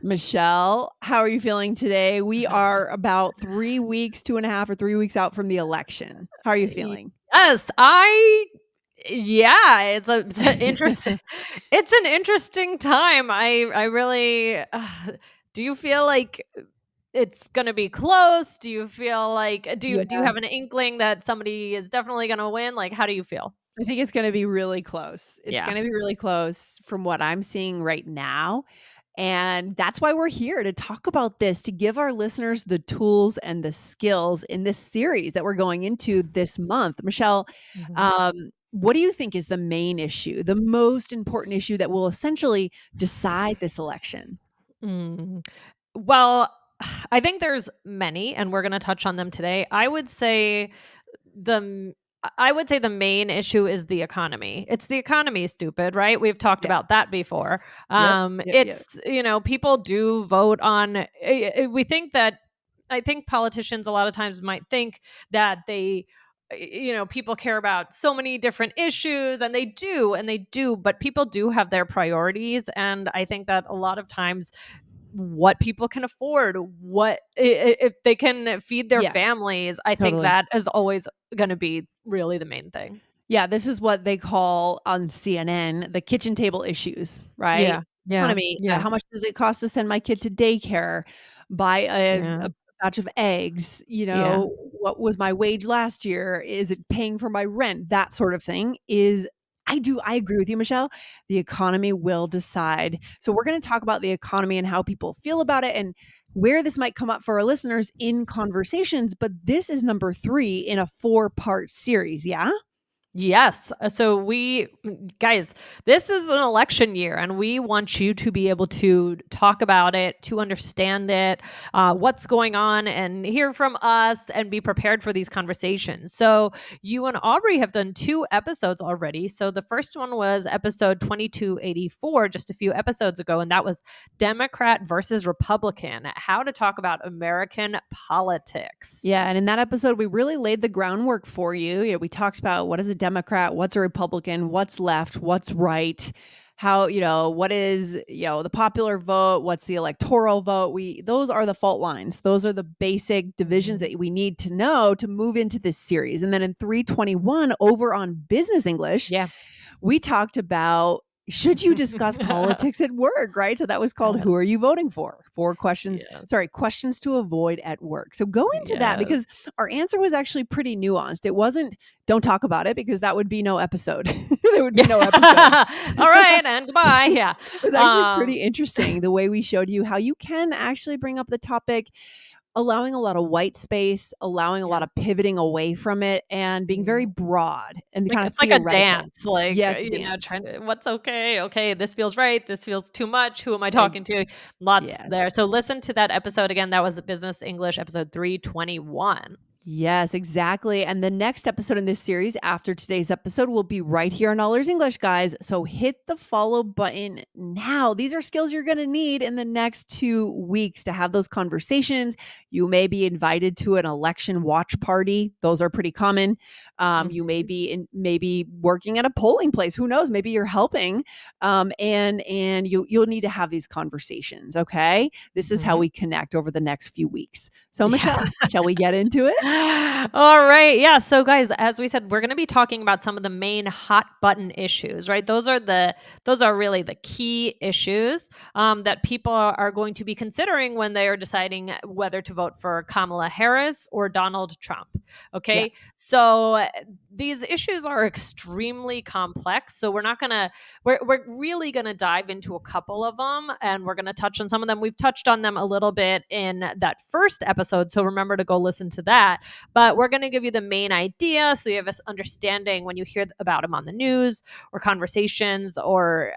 Michelle, how are you feeling today? We are about 3 weeks, 2.5 or 3 weeks out from the election. How are you feeling? Yes, yeah, it's an interesting it's an interesting time. I really do you feel like it's gonna be close? Do you feel like do you Yeah, have an inkling that somebody is definitely gonna win? Like, how do you feel? I think it's gonna be really close. It's Yeah. gonna be really close from what I'm seeing right now, and that's why we're here to talk about this, to give our listeners the tools and the skills in this series that we're going into this month. Michelle, Mhm. what do you think is the main issue, the most important issue that will essentially decide this election? Mm. Well, I think there's many, and we're gonna touch on them today. The m I would say the main issue is the economy. It's the economy, stupid, right? We've talked Yeah. about that before. Yep. Yep. Yep. It's, people do vote on we think that I think politicians a lot of times might think that people care about so many different issues, and they do, but people do have their priorities, and I think that a lot of times what people can afford, if they can feed their Yeah. families. I think Totally. that is always going to be really the main thing. Yeah, this is what they call on CNN the kitchen table issues, right? Yeah, yeah, Economy, yeah, how much does it cost to send my kid to daycare? Buy yeah, a batch of eggs, yeah, what was my wage last year? Is it paying for my rent? That sort of thing is I agree with you, Michelle. The economy will decide. So we're gonna talk about the economy and how people feel about it and where this might come up for our listeners in conversations, but this is number 3 in a 4-part series, yeah? yes. Guys, this is an election year, and we want you to be able to talk about it, to understand it, what's going on, and hear from us and be prepared for these conversations. So, you and Aubrey have done 2 episodes already. So, the first one was episode 2284, just a few episodes ago, and that was Democrat versus Republican, how to talk about American politics. Yeah, and in that episode, we really laid the groundwork for you. We talked about what is a Democrat, what's a Republican, what's left, what's right, how, what is, the popular vote, what's the electoral vote. Those are the fault lines. Those are the basic divisions Mhm. that we need to know to move into this series. And then in 321 over on Business English, Yeah. we talked about should you discuss politics at work, right? So that was called Who Yes. Are You Voting For? Yes. Questions to avoid at work. So go into that Yes. because our answer was actually pretty nuanced. It wasn't don't talk about it because that would be no episode. There would be no episode. Yeah. All right, and goodbye. Yeah. It was actually Um, pretty interesting the way we showed you how you can actually bring up the topic allowing a lot of white space, allowing a yeah. lot of pivoting away from it, and being very Mhm. broad and kind of It's like a theoretical. dance, like, Yeah, it's a dance. trying to what's okay? Okay, this feels right, this feels too much, who am I Ex talking to? Lots there. Yes. So listen to that episode again. That was Business English episode 321. Yes, exactly. And the next episode in this series after today's episode will be right here on All Ears English, guys. So hit the follow button now. These are skills you're going to need in the next 2 weeks to have those conversations. You may be invited to an election watch party. Those are pretty common. You may Mhm. be maybe working at a polling place. Who knows? Maybe you're helping. And you'll need to have these conversations. Okay. This is how Mhm. we connect over the next few weeks. So, Yeah. Michelle, shall we get into it? All right. Yeah. So guys, as we said, we're going to be talking about some of the main hot button issues, right? Those are really the key issues that people are going to be considering when they are deciding whether to vote for Kamala Harris or Donald Trump. Yeah. Okay. So these issues are extremely complex. So we're really gonna dive into a couple of them, and we're gonna touch on some of them. We've touched on them a little bit in that first episode, so remember to go listen to that. But we're gonna give you the main idea, so you have this understanding when you hear about them on the news or conversations or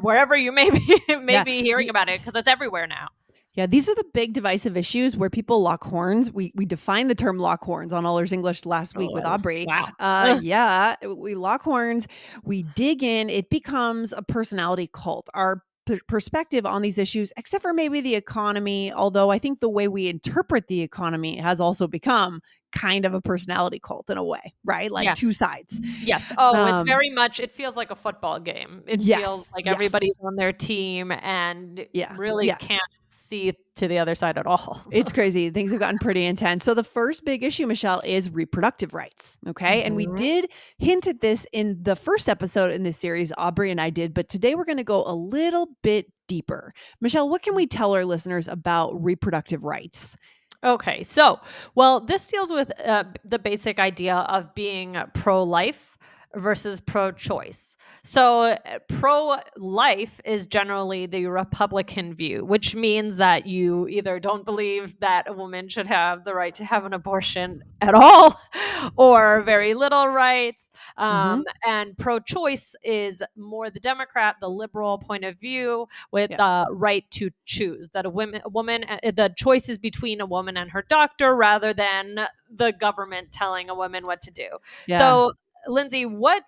wherever you may be may Yeah. be hearing The about it, because it's everywhere now. Yeah, these are the big divisive issues where people lock horns. We defined the term lock horns on All Ears English last week Oh, with Aubrey. wow. Yeah, we lock horns, we dig in, it becomes a personality cult. Our perspective on these issues, except for maybe the economy. Although I think the way we interpret the economy has also become kind of a personality cult in a way, right? Like Yeah. two sides. Yes. Oh, it's Um, very much, it feels like a football game. It feels yes, like yes, everybody's on their team and yeah, really yeah. can't see to the other side at all. It's crazy. Things have gotten pretty intense. So the first big issue, Michelle, is reproductive rights. Okay. And we Mhm. did hint at this in the first episode in this series, Aubrey and I did, but today we're going to go a little bit deeper. Michelle, what can we tell our listeners about reproductive rights? Okay, so, well, this deals with the basic idea of being pro-life versus pro-choice. So, pro-life is generally the Republican view, which means that you either don't believe that a woman should have the right to have an abortion at all, or very little rights. Mm-hmm. And pro-choice is more the Democrat, the liberal point of view, with Yeah. the right to choose, that a woman, the choice is between a woman and her doctor rather than the government telling a woman what to do. Yeah. So, Lindsay, what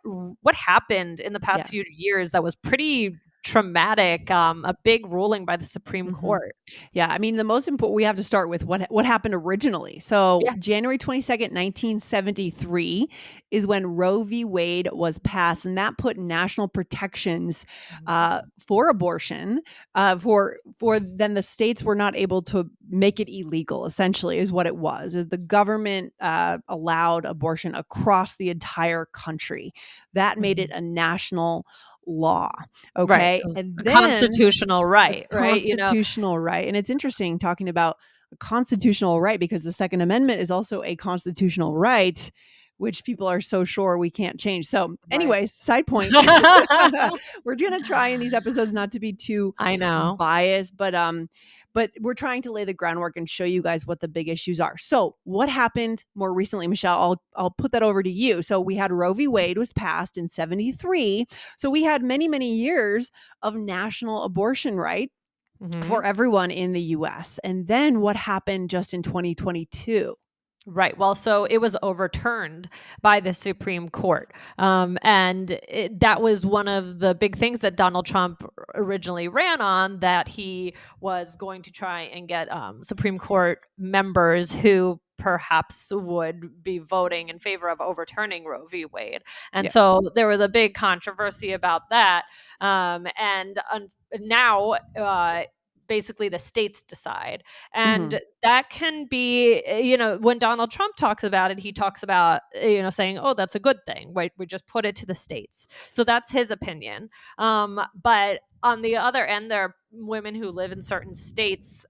happened in the past Yeah. few years that was pretty traumatic? A big ruling by the Supreme Mm-hmm. Court. Yeah, I mean, the most important, we have to start with what happened originally. So, Yeah. January 22nd, 1973 is when Roe v. Wade was passed, and that put national protections Mhm. for abortion. For then the states were not able to make it illegal. Essentially, is what it was. Is the government allowed abortion across the entire country? That made it Mhm. a national law. Right. It Okay, was and a then constitutional a right, right? constitutional right. And it's interesting talking about a constitutional right because the Second Amendment is also a constitutional right, which people are so sure we can't change. So, Right. anyways, side point. We're gonna try in these episodes not to be too I know. biased, but we're trying to lay the groundwork and show you guys what the big issues are. So, what happened more recently, Michelle? I'll put that over to you. So, we had Roe v. Wade was passed in 73. So, we had many years of national abortion right for Mhm. everyone in the US. And then what happened just in 2022? Right. Well, so it was overturned by the Supreme Court. That was one of the big things that Donald Trump originally ran on, that he was going to try and get Supreme Court members who perhaps would be voting in favor of overturning Roe v. Wade. And Yeah. so there was a big controversy about that. Now, basically, the states decide. Mhm. And that can be, when Donald Trump talks about it, he talks about, saying, oh, that's a good thing, right? We just put it to the states. So that's his opinion. But on the other end, there are women who live in certain states,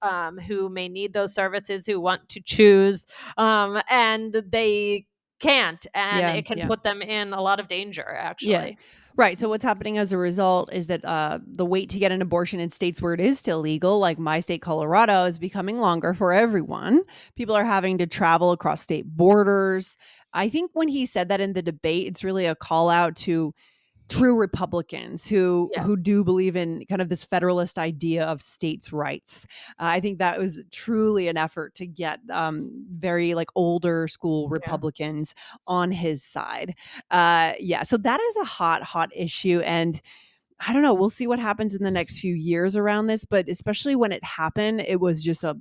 who may need those services, who want to choose, and they can't. And Yeah, it can yeah. put them in a lot of danger, Yeah. actually. Right. So what's happening as a result is that the wait to get an abortion in states where it is still legal, like my state, Colorado, is becoming longer for everyone. People are having to travel across state borders. I think when he said that in the debate, it's really a call out to true Republicans Yeah. who do believe in kind of this federalist idea of states' rights. I think that was truly an effort to get very like older school Yeah. Republicans on his side. Yeah, so that is a hot issue, and I don't know. We'll see what happens in the next few years around this, but especially when it happened, it was just a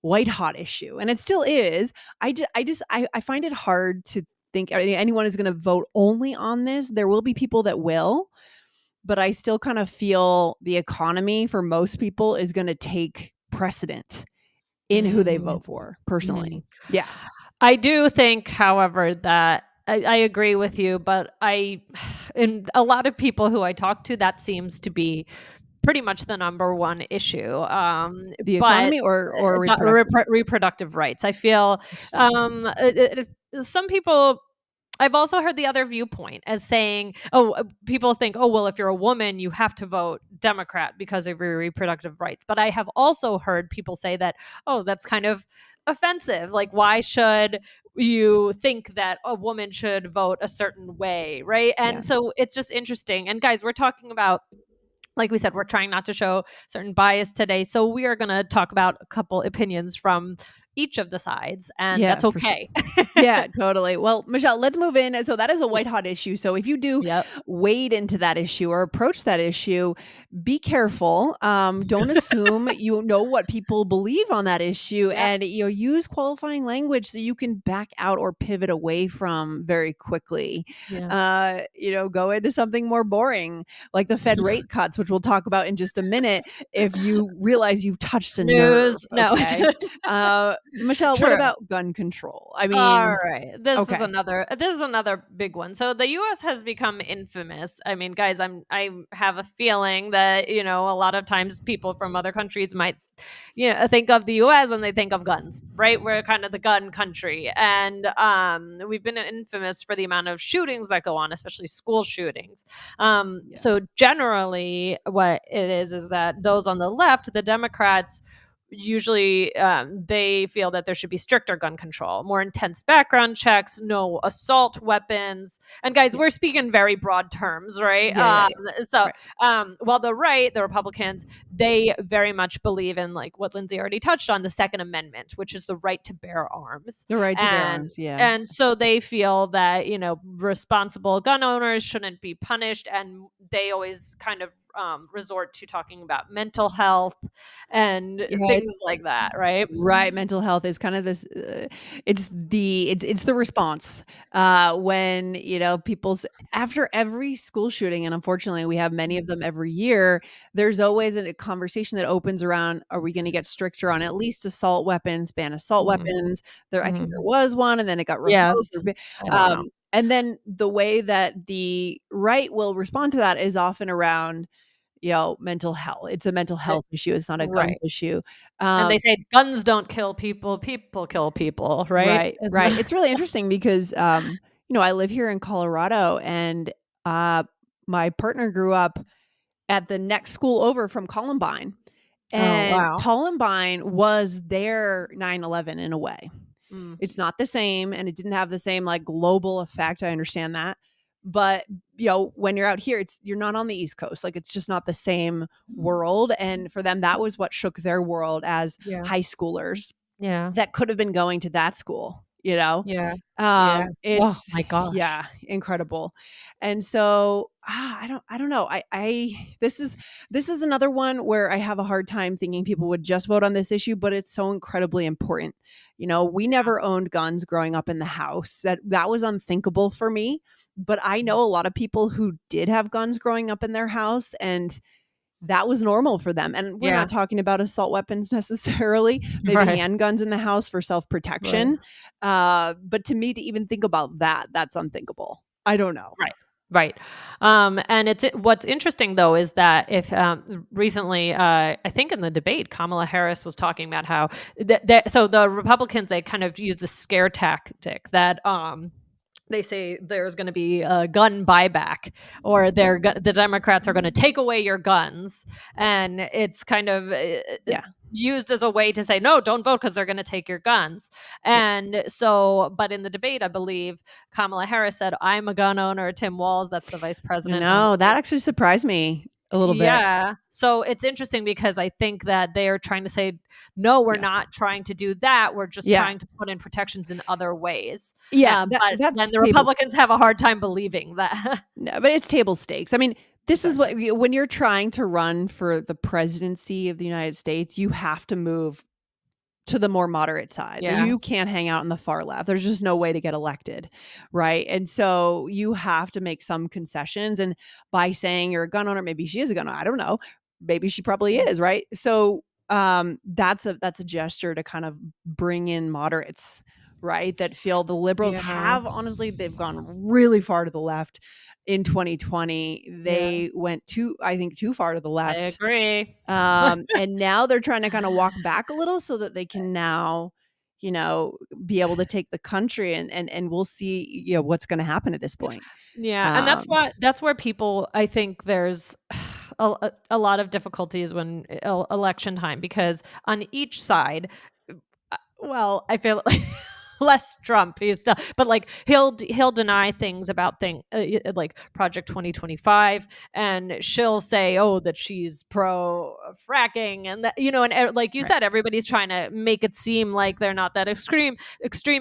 white hot issue, and it still is. I find it hard to think anyone is going to vote only on this. There will be people that will, but I still kind of feel the economy for most people is going to take precedent in who they Mhm. vote for Mhm. personally. Yeah. I do think, however, that I agree with you, but and a lot of people who I talk to, that seems to be pretty much the number one issue. The But economy or reproductive. reproductive rights, I feel, Interesting. some people. I've also heard the other viewpoint as saying, oh, people think, oh, well, if you're a woman, you have to vote Democrat because of your reproductive rights. But I have also heard people say that, oh, that's kind of offensive. Like, why should you think that a woman should vote a certain way? Right. Yeah. And so it's just interesting. And guys, we're talking about, like we said, we're trying not to show certain bias today. So we are going to talk about a couple opinions from each of the sides, and Yeah, that's for sure. okay. Yeah, totally. Well, Michelle, let's move in. So that is a white hot issue. So if you do Yep. wade into that issue or approach that issue, be careful. Don't assume you know what people believe on that issue, Yep. and use qualifying language so you can back out or pivot away from very quickly. Yeah. Go into something more boring like the Fed rate cuts, which we'll talk about in just a minute. If you realize you've touched a nerve, Snooze. No. okay. Michelle, what True. about gun control? I All mean, right. okay. This is another big one. So the US has become infamous. I mean, guys, I have a feeling that, a lot of times people from other countries might, think of the US and they think of guns, right? We're kind of the gun country. And we've been infamous for the amount of shootings that go on, especially school shootings. Yeah. So generally what it is that those on the left, the Democrats, usually they feel that there should be stricter gun control, more intense background checks, no assault weapons. And guys, Yeah. we're speaking very broad terms, right? Yeah, yeah, yeah. So Right. while the right, the Republicans, they very much believe in, like what Lindsay already touched on, the Second Amendment, which is the right to bear arms. The right to bear and arms, yeah. and so they feel that responsible gun owners shouldn't be punished, and they always kind of resort to talking about mental health and Yeah, things like that, right? right, mental health is kind of this, it's the response, when, people's after every school shooting, and unfortunately, we have many of them every year, there's always a conversation that opens around, are we gonna get stricter on at least assault weapons, ban assault Mhm, weapons? I think there mhm. was one, and then it got Yes, revoked or I don't know. and then the way that the right will respond to that is often around, mental health. It's a mental Eh health issue, it's not a guns right, issue. and Um they say guns don't kill people, people kill people, right? Right, Isn't right. that It's really interesting because, I live here in Colorado and, my partner grew up at the next school over from Columbine, Oh, and wow. Columbine was their 9/11 in a way. Mm, It's not the same, and it didn't have the same, like, global effect, I understand that, but, when you're out here, you're not on the East Coast, like, it's just not the same world, and for them, that was what shook their world as yeah, high schoolers yeah, that could have been going to that school, you know? yeah, yeah. Oh It's my gosh. yeah, incredible. And so, I don't know. This is another one where I have a hard time thinking people would just vote on this issue, but it's so incredibly important. We never owned guns growing up in the house. That was unthinkable for me, but I know a lot of people who did have guns growing up in their house, and that was normal for them, and we're Yeah, not talking about assault weapons necessarily, maybe right, handguns in the house for right. self-protection, but to me to even think about that, that's unthinkable. I don't know. Right. Right. And what's interesting though is that if recently, I think in the debate, Kamala Harris was talking about how so the Republicans, they kind of use the scare tactic that they say there's going to be a gun buyback, or the Democrats are going to take away your guns, and it's kind of Yeah, used as a way to say no, don't vote because they're going to take your guns. yeah. And so, but in the debate, I believe Kamala Harris said, "I'm a gun owner." Tim Walz, that's the vice president on No, that actually surprised me a little bit. yeah. So it's interesting because I think that they are trying to say, no, we're Yes. not trying to do that. We're just Yeah. trying to put in protections in other ways. Yeah, But that's then the table Republicans have stakes. a hard time believing that. No, but it's table stakes. I mean, this is Okay. what when you're trying to run for the presidency of the United States, you have to move to the more moderate side. Yeah. You can't hang out on the far left. There's just no way to get elected, right? And so you have to make some concessions. And by saying you're a gun owner, maybe she is a gun owner. I don't know. Maybe she probably is, right? So that's a gesture to kind of bring in moderates, right? That feel the liberals Yeah. have honestly, they've gone really far to the left in 2020. Yeah. They went I think, too far to the I left, agree. and now they're trying to kinda walk back a little so that they can now, you know, be able to take the country, and we'll see, what's gonna happen at this point. Yeah, and Um, that's where people, I think there's a lot of difficulties when election time, because on each side, well, I feel less Trump. He's still, but like he'll deny things about like Project 2025, and she'll say, oh, that she's pro fracking, and that, and like you Right. said, everybody's trying to make it seem like they're not that extreme.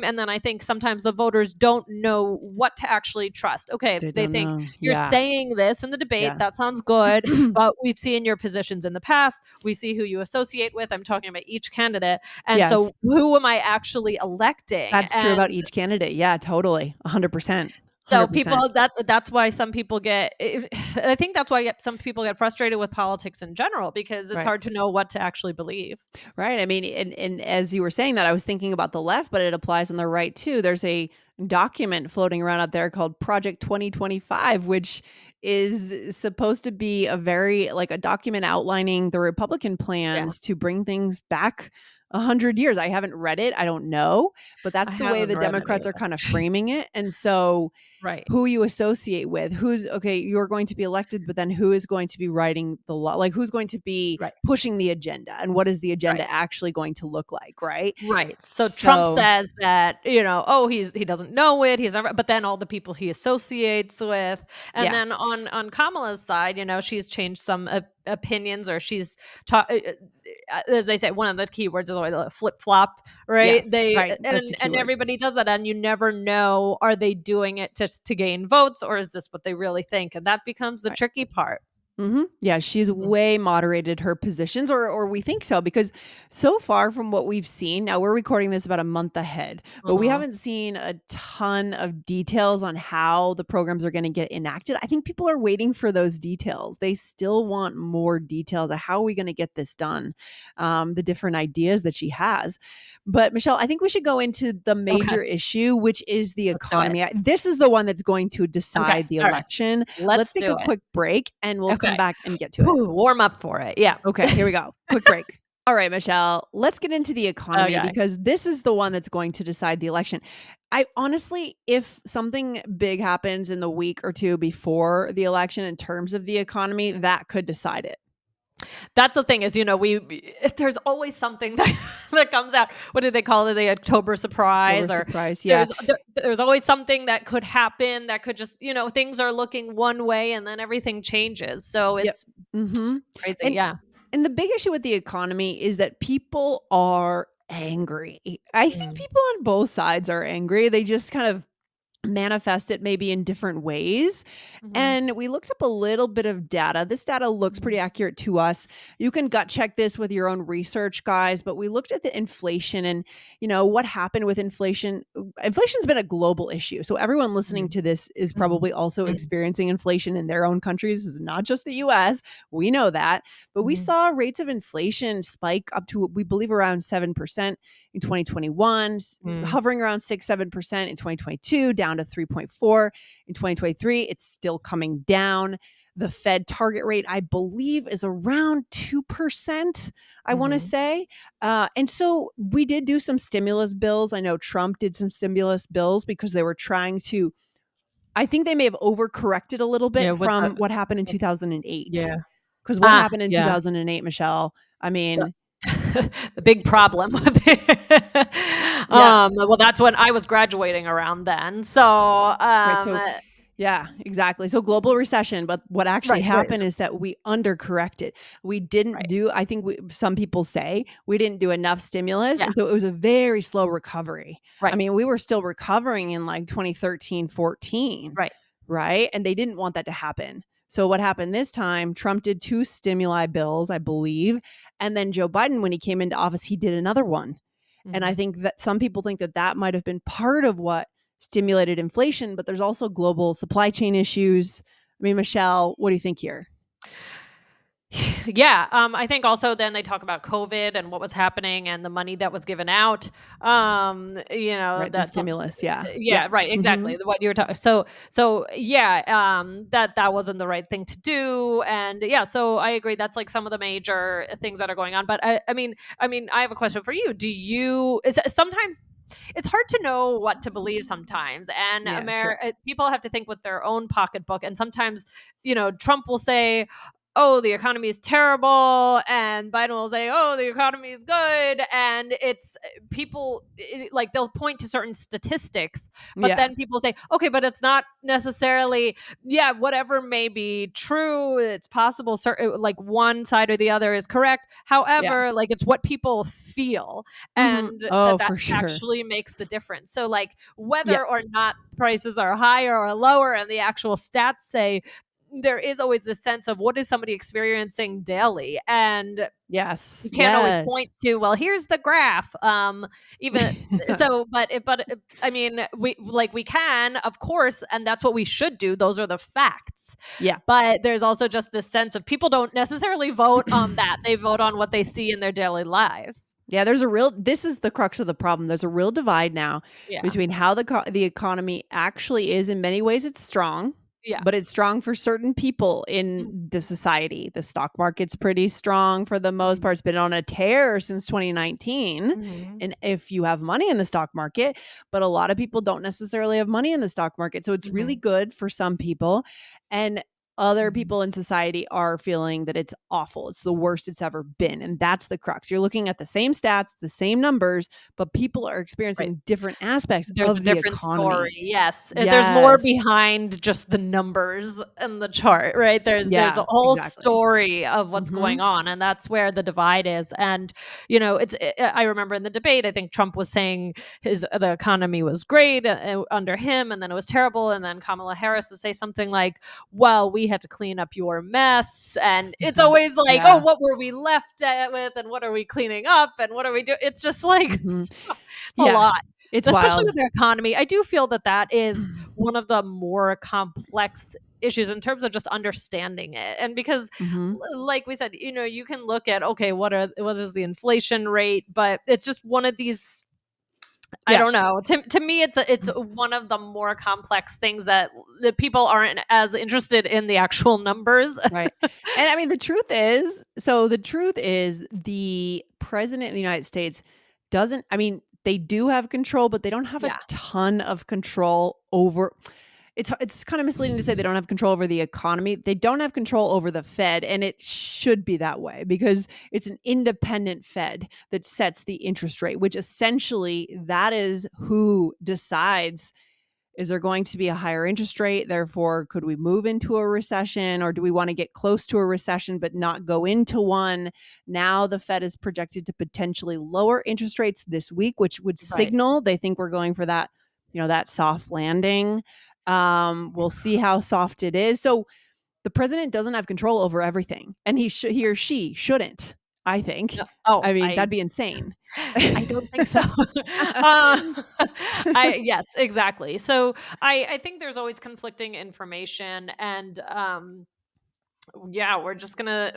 And then I think sometimes the voters don't know what to actually trust. Okay, They they don't think know. you're Yeah. saying this in the debate, Yeah. that sounds good, but we've seen your positions in the past, we see who you associate with. I'm talking about each candidate, and Yes. so who am I actually electing? That's true about And each candidate. Yeah, totally. 100%. so 100%. people, that's why some people get, I think that's why some people get frustrated with politics in general, because it's Right. hard to know what to actually believe. Right. I mean, and as you were saying that, I was thinking about the left, but it applies on the right too. There's a document floating around out there called Project 2025, which is supposed to be a very like a document outlining the Republican Yeah, plans to bring things back 100 years. I haven't read it. I don't know, but I that's the way haven't the read it Democrats are kind of either. framing it. And so Right, who you associate with, who's okay, you're going to be elected, but then who is going to be writing the law? Like who's going to be right, pushing the agenda and what is the right. agenda actually going to look like, right? Right. So Trump So, says that, oh, he doesn't know it. He's never, but then all the people he associates with, and yeah. then on Kamala's side, she's changed some opinions, or she's as they say, one of the keywords is always flip flop, right? Yes, They right, that's a and keyword. everybody does that, and you never know, are they doing it just to gain votes, or is this what they really think? And that becomes the Right. tricky part. Yeah, she's Mhm. way moderated her positions, or we think so, because so far from what we've seen, now we're recording this about a month ahead, but we Mhm. haven't seen a ton of details on how the programs are going to get enacted. I think people are waiting for those details. They still want more details of how are we going to get this done, the different ideas that she has. But Michelle, I think we should go into the Okay, major issue, which is the let's do it. economy. This is the one that's going to Okay, decide the all right, election. Let's let's take do a it. quick break and we'll come Okay. back and get to it. Whew, warm up for it. Yeah. Okay, here we go. Quick break. All right, Michelle, let's get into the economy Okay. because this is the one that's going to decide the election. I honestly, if something big happens in the week or two before the election in terms of the economy, that could decide it. That's the thing is, there's always something that that comes out. What do they call it? The October October surprise, or surprise. Yeah. there's always something that could happen that could just, things are looking one way and then everything changes. So Yep. it's Mhm. crazy. And Yeah. and the big issue with the economy is that people are angry. I think Mm. people on both sides are angry. They just kind of manifest it maybe in different ways. Mhm. And we looked up a little bit of data. This data looks Mhm. pretty accurate to us. You can gut check this with your own research, guys, but we looked at the inflation and, what happened with inflation. Inflation's been a global issue. So everyone listening Mhm. to this is Mhm. probably also Mhm. experiencing inflation in their own countries. This is not just the US. We know that. But we Mhm. saw rates of inflation spike up to, we believe, around 7% in 2021, Mm. hovering around 6-7% in 2022, down to 3.4 in 2023. It's still coming down. The Fed target rate, I believe, is around 2%, I want to Mhm. say. And so we did do some stimulus bills. I know Trump did some stimulus bills because they were trying to, I think they may have overcorrected a little Yeah. bit from what happened in 2008. Yeah. Because what Ah, happened in yeah. 2008, Michelle, I The mean, the big problem with it. yeah, Well, that's when I was graduating around then. So, right. So yeah, exactly. So global recession, but what actually right, right, happened is that we undercorrected. We didn't right. do, I think some people say we didn't do enough stimulus. Yeah, And so it was a very slow recovery. I right, mean, we were still recovering in like 2013, 14, right. right? And they didn't want that to happen. So what happened this time, Trump did two stimuli bills, I believe. And then Joe Biden, when he came into office, he did another one. And I Mhm. think that some people think that that might have been part of what stimulated inflation, but there's also global supply chain issues. I mean, Michelle, what do you think here? Yeah, I think also then they talk about COVID and what was happening and the money that was given out. Right, the That's stimulus, yeah. Yeah. yeah, right, exactly. Mhm. What you were talking. So yeah, that wasn't the right thing to do, and yeah, so I agree. That's like some of the major things that are going on. But I mean, I have a question for you. Do you sometimes it's hard to know what to believe sometimes, and Yeah, sure. people have to think with their own pocketbook, and sometimes Trump will say, oh, the economy is terrible, and Biden will say, oh, the economy is good, and it's people like they'll point to certain statistics, but Yeah. then people say, okay, but it's not necessarily, yeah, whatever may be true, it's possible certain like one side or the other is correct. Yeah. However, like it's what people feel, Mhm. and Oh, that for sure. actually makes the difference. So like Yeah. whether or not prices are higher or lower and the actual stats say, there is always this sense of what is somebody experiencing daily, and Yes. you can't always Yes. point to, well, here's the graph. Even so, I mean, we can, of course, and that's what we should do. Those are the facts. Yeah. But there's also just this sense of people don't necessarily vote on that. They vote on what they see in their daily lives. Yeah, this is the crux of the problem. There's a real divide now Yeah. between how the economy actually is. In many ways, it's strong, Yeah. but it's strong for certain people in the society. The stock market's pretty strong for the most Mhm. part. It's been on a tear since 2019. Mhm. And if you have money in the stock market, but a lot of people don't necessarily have money in the stock market. So it's really Mhm. good for some people. And other Mhm. people in society are feeling that it's awful. It's the worst it's ever been. And that's the crux. You're looking at the same stats, the same numbers, but people are Right. experiencing different aspects There's a of the different story, economy. yes. There's more Yes. behind just the numbers and the chart, right? There's a Yeah, whole exactly. story of what's going Mhm. on, and that's where the divide is, and, I remember in the debate, I think Trump was saying the economy was great, under him, and then it was terrible, and then Kamala Harris would say something like, "Well, we had to clean up your mess," and it's always like, "Oh, Yeah. what were we left, with, and what are we cleaning up, and what are we doing?" It's just like, Mhm. it's a Yeah. lot. It's Especially wild. with the economy, I do feel that that is one of the more complex issues in terms of just understanding it. And because Mhm. like we said, you can look at, okay, what is the inflation rate, but it's just one of these, I Yeah. don't know. To me it's one of the more complex things that the people aren't as interested in the actual numbers. Right. And I mean, the truth is the president of the United States doesn't, I mean, they do have control, but they don't have a Yeah. ton of control over it's kind of misleading to say they don't have control over the economy. They don't have control over the Fed, and it should be that way because it's an independent Fed that sets the interest rate, which essentially that is who decides, is there going to be a higher interest rate? Therefore, could we move into a recession, or do we want to get close to a recession but not go into one? Now, the Fed is projected to potentially lower interest rates this week, which would Right. signal they think we're going for that soft landing. We'll see how soft it is. So the president doesn't have control over everything, and he or she shouldn't. I think. No, oh, I mean, that'd be insane. I don't think so. Uh, I yes, exactly. So I think there's always conflicting information, and yeah, we're just gonna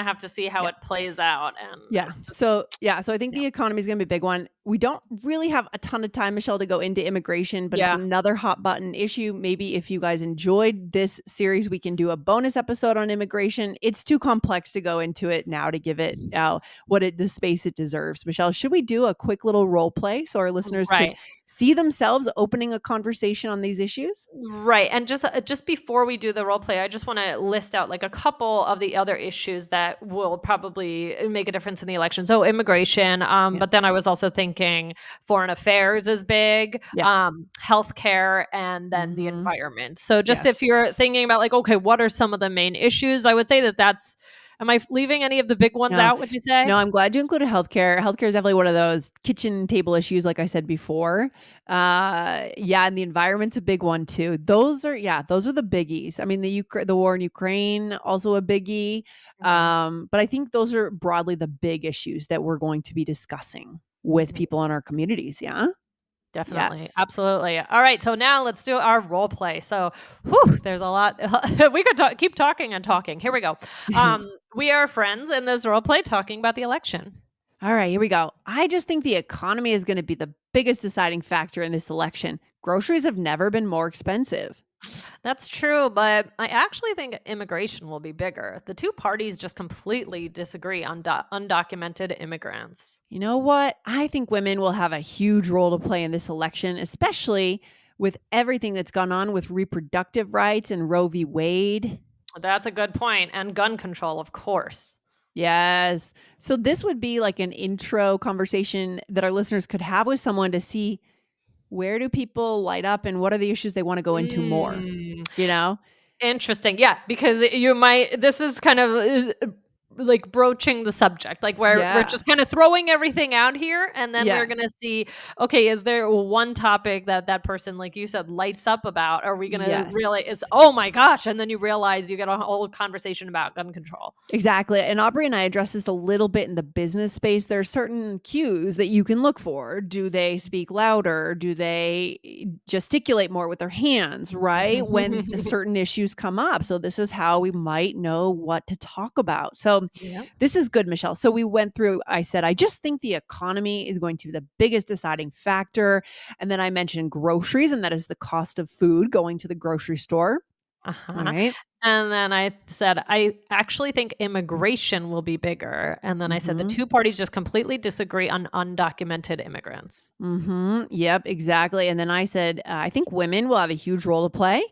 have to see how Yeah. it plays out, and Yeah. it's just So I think yeah, the economy is going to be a big one. We don't really have a ton of time, Michelle, to go into immigration, but it's yeah, another hot button issue. Maybe if you guys enjoyed this series, we can do a bonus episode on immigration. It's too complex to go into it now to give it the space it deserves. Michelle, should we do a quick little role play so our listeners could right. see themselves opening a conversation on these issues? Right, and just before we do the role play, I just wanna list out, like, a couple of the other issues that will probably make a difference in the election. So, immigration, Yeah. but then I was also thinking foreign affairs is big, Yeah. healthcare, and then the Hmm. environment. So, just if you're Yes. thinking about, like, okay, what are some of the main issues? I would say that's am I leaving any of the big ones No. out, would you say? No, I'm glad you included healthcare. Healthcare is definitely one of those kitchen table issues, like I said before. Yeah, and the environment's a big one too. Those are the biggies. I mean, the war in Ukraine also a biggie. Mhm, But I think those are broadly the big issues that we're going to be discussing with mhm. people in our communities. Yeah. Definitely. Yes. Absolutely. All right. So now let's do our role play. So, whew, there's a lot. We could keep talking and talking. Here we go. We are friends in this role play talking about the election. All right, here we go. I just think the economy is going to be the biggest deciding factor in this election. Groceries have never been more expensive. That's true, but I actually think immigration will be bigger. The two parties just completely disagree on undocumented immigrants. You know what? I think women will have a huge role to play in this election, especially with everything that's gone on with reproductive rights and Roe v. Wade. That's a good point. And gun control, of course. Yes. So this would be like an intro conversation that our listeners could have with someone to see where do people light up and what are the issues they want to go into more, Mm. you know? Interesting. Yeah, because you might this is kind of like broaching the subject. Like we're Yeah. just kind of throwing everything out here and then we're Yeah. going to see, okay, is there one topic that that person, like you said, lights up about? Are we going to really is, Yes. oh my gosh, and then you realize you get a whole conversation about gun control. Exactly. And Aubrey and I addressed this a little bit in the business space. There are certain cues that you can look for. Do they speak louder? Do they gesticulate more with their hands, right? When the certain issues come up. So, this is how we might know what to talk about. So, Yeah. this is good, Michelle. So, we went through, I said, I just think the economy is going to be the biggest deciding factor. And then I mentioned groceries, and that is the cost of food going to the grocery store. All Uh-huh. right. And then I said, I actually think immigration will be bigger. And then I said, the Mhm. two parties just completely disagree on undocumented immigrants. Yep, exactly. And then I said, I think women will have a huge role to play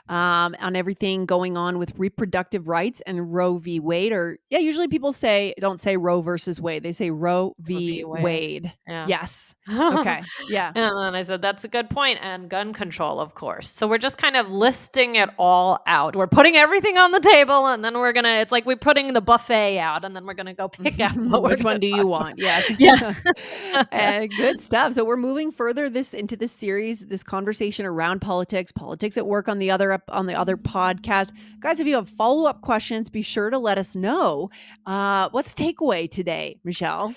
on everything going on with reproductive rights and Roe v. Wade. Or, yeah, usually people don't say Roe versus Wade. They say Roe Roe v. v. Wade. Wade. Yeah. Yes. Okay. Yeah. And then I said, that's a good point. And gun control, of course. So we're just kind of listing it all out. We're putting everything on the table and then it's like we're putting the buffet out and then we're going to go pick out what we're Which going one to do you talk want? Yes. about. Yeah. Good stuff. So we're moving further into this series, this conversation around politics at work on the other podcast. Guys, if you have follow-up questions, be sure to let us know. What's takeaway today, Michelle?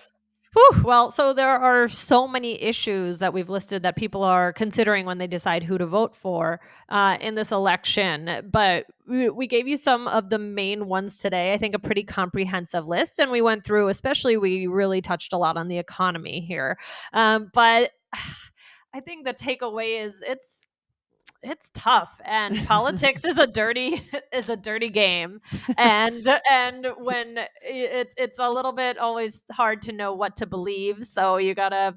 Whew. Well, so there are so many issues that we've listed that people are considering when they decide who to vote for in this election. But we gave you some of the main ones today. I think a pretty comprehensive list. And we went through, especially, we really touched a lot on the economy here. But I think the takeaway is it's tough and politics is a dirty is a dirty game and when it's a little bit always hard to know what to believe, so you got to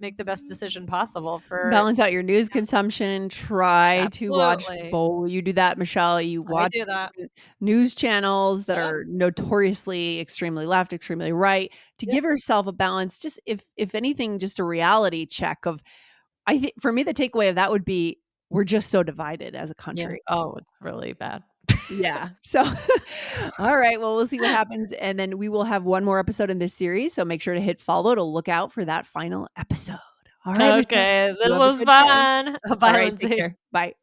make the best decision possible for Balance out your news consumption. Try to watch absolutely. both. You do that, Michelle. You I watch do that. different news channels that Yep. are notoriously extremely left, extremely right, to Yep. give yourself a balance. Just if anything, just a reality check of. I think for me, the takeaway of that would be we're just so divided as a Yeah. country. Oh, it's really bad. Yeah. So, all right. Well, we'll see what happens. And then we will have one more episode in this series. So make sure to hit follow to look out for that final episode. All right, Michelle. Okay, You this have a was good day. fun. All Bye, right. Take Lindsay. care. Bye.